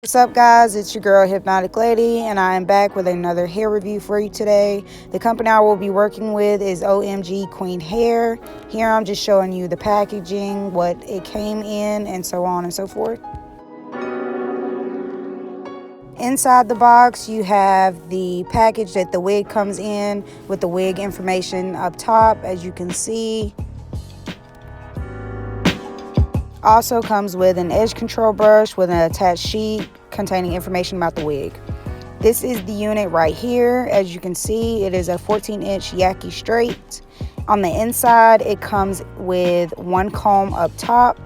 What's up, guys? It's your girl Hypnotic Lady, and I am back with another hair review for you today. The company I will be working with is OMGqueen Hair. Here I'm just showing you the packaging, what it came in, and so on and so forth. Inside the box, you have the package that the wig comes in with the wig information up top, as you can see. Also comes with an edge control brush with an attached sheet containing information about the wig. This is the unit right here. As you can see, it is a 14-inch Yaki straight. On the inside, it comes with one comb up top.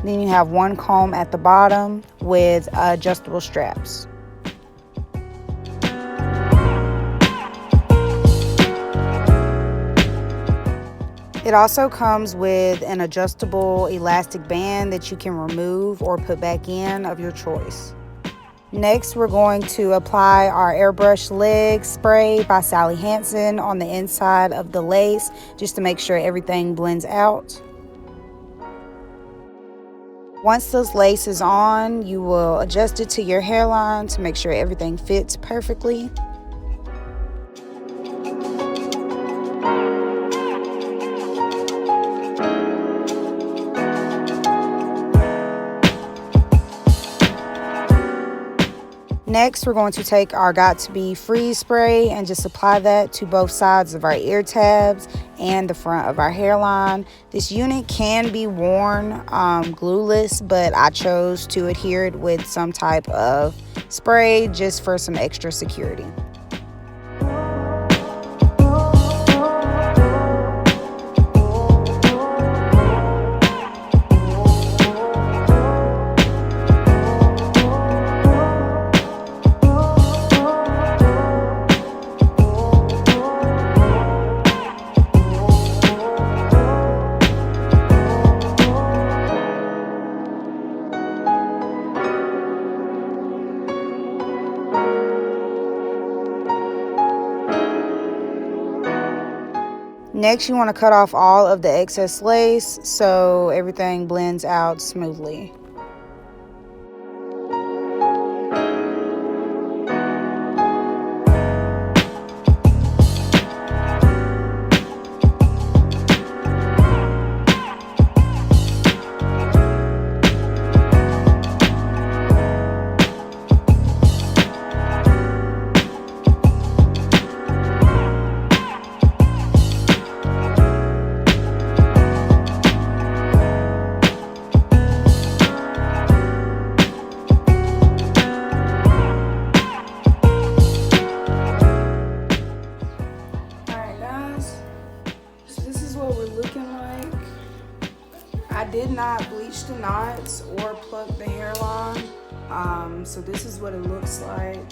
Then you have one comb at the bottom with adjustable straps. It also comes with an adjustable elastic band that you can remove or put back in of your choice. Next, we're going to apply our airbrush leg spray by Sally Hansen on the inside of the lace, just to make sure everything blends out. Once this lace is on, you will adjust it to your hairline to make sure everything fits perfectly. Next, we're going to take our Got To Be freeze spray and just apply that to both sides of our ear tabs and the front of our hairline. This unit can be worn glueless, but I chose to adhere it with some type of spray just for some extra security. Next, you want to cut off all of the excess lace so everything blends out smoothly. I did not bleach the knots or pluck the hairline, so this is what it looks like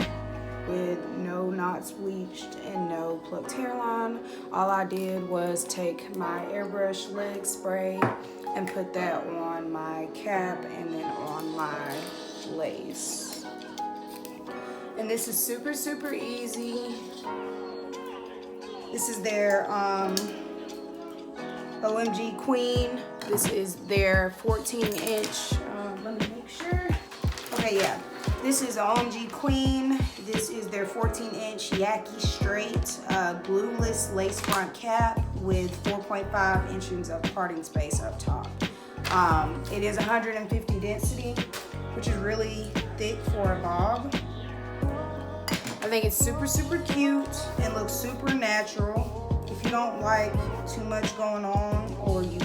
with no knots bleached and no plucked hairline. All I did was take my airbrush leg spray and put that on my cap and then on my lace. And this is super, super easy. This is their OMGqueen. This is their 14-inch, let me make sure. Okay, yeah. This is OMGqueen. This is their 14-inch Yaki straight glueless lace front cap with 4.5 inches of parting space up top. It is 150 density, which is really thick for a bob. I think it's super, super cute and looks super natural. If you don't like too much going on, or you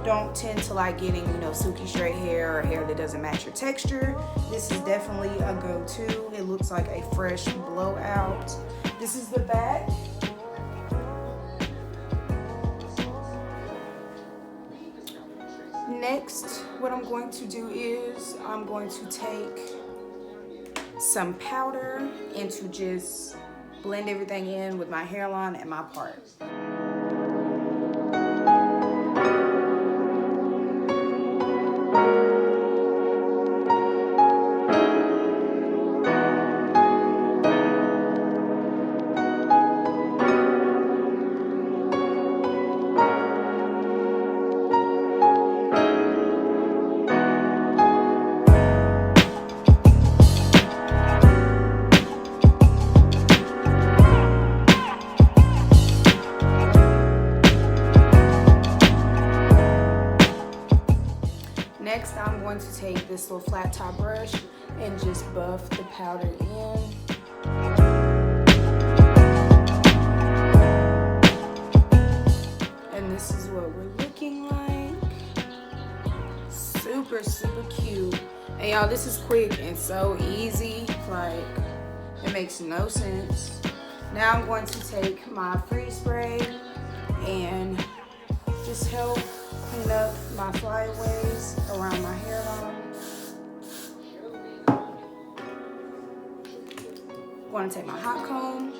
don't tend to like getting, silky straight hair or hair that doesn't match your texture, this is definitely a go-to. It looks like a fresh blowout. This is the back. Next, what I'm going to do is I'm going to take some powder and to just blend everything in with my hairline and my part. going to take this little flat top brush and just buff the powder in. And this is what we're looking like. Super, super cute. And y'all, this is quick and so easy. Like, it makes no sense. Now I'm going to take my freeze spray and just help clean up my flyaways around my hairline. I'm going to take my hot comb.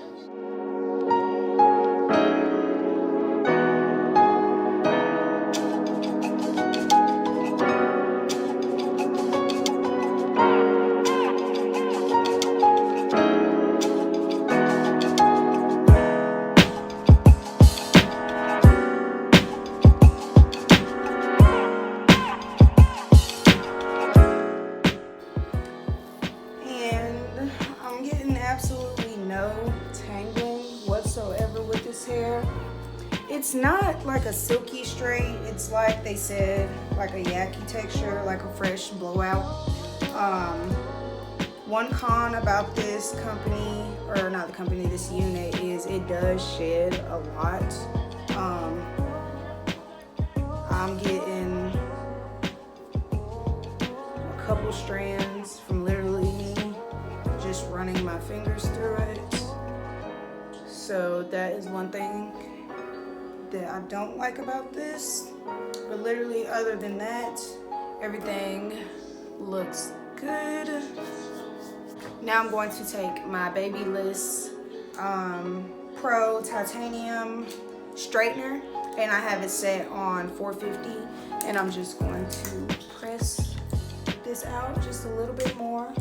Absolutely no tangling whatsoever with this hair. It's not like a silky straight. It's like they said, like a Yaki texture, like a fresh blowout. One con about this company, or not the company, this unit, is it does shed a lot. I'm getting a couple strands from literally me just running my fingers through it. So that is one thing that I don't like about this. But literally, other than that, everything looks good. Now I'm going to take my Babyliss Pro Titanium straightener, and I have it set on 450, and I'm just going to press this out just a little bit more.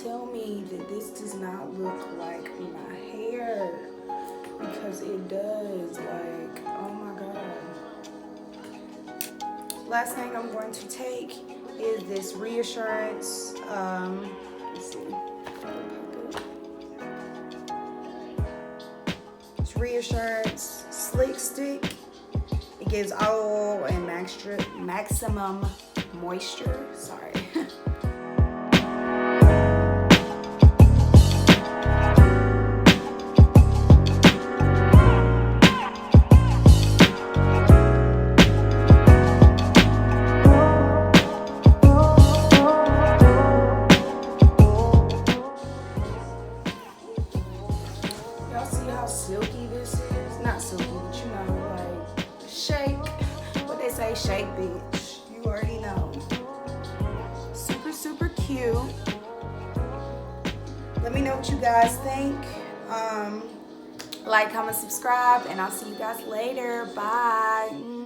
Tell me that this does not look like my hair, because it does. Like, oh my god. Last thing I'm going to take is this Reassurance let's see, it's Reassurance Slick Stick. It gives oil and maximum moisture. Sorry. Silky this is. Not silky, but you know, like shake. What they say, shake bitch. You already know. Super, super cute. Let me know what you guys think. Like, comment, subscribe, and I'll see you guys later. Bye.